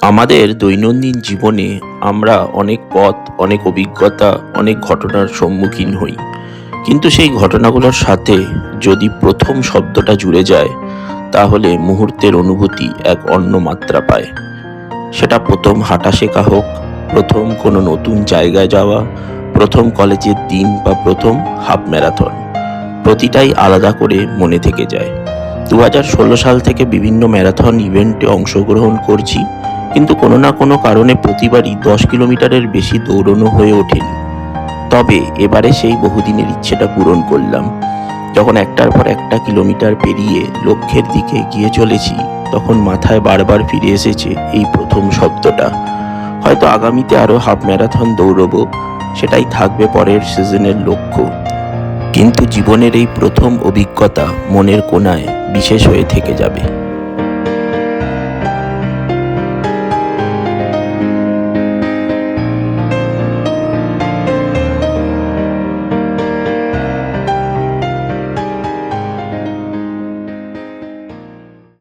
আমাদের দৈনন্দিন জীবনে আমরা অনেক পথ, অনেক অভিজ্ঞতা, অনেক ঘটনার সম্মুখীন হই। কিন্তু সেই ঘটনাগুলোর সাথে যদি প্রথম শব্দটা জুড়ে যায়, তাহলে মুহূর্তের অনুভূতি এক অন্য মাত্রা পায়। সেটা প্রথম হাঁটা শেখা হোক, প্রথম কোনো নতুন জায়গায় যাওয়া, প্রথম কলেজের দিন বা প্রথম হাফ ম্যারাথন। প্রতিটাই আলাদা করে মনে থেকে যায়। 2016 সাল থেকে বিভিন্ন ম্যারাথন ইভেন্টে অংশগ্রহণ করছি, কিন্তু কোনো না কোনো কারণে প্রতিবারই 10 কিলোমিটারের বেশি দৌড়ানো হয়ে ওঠেনি। তবে এবারে সেই বহুদিনের ইচ্ছেটা পূরণ করলাম। যখন একটার পর একটা কিলোমিটার পেরিয়ে লক্ষ্যের দিকে এগিয়ে চলেছি, তখন মাথায় বারবার ফিরে এসেছে এই প্রথম শব্দটা। হয়তো আগামীতে আরও হাফ ম্যারাথন দৌড়বো, সেটাই থাকবে পরের সিজনের লক্ষ্য। কিন্তু জীবনের এই প্রথম অভিজ্ঞতা মনের কোণায় বিশেষ হয়ে থেকে যাবে।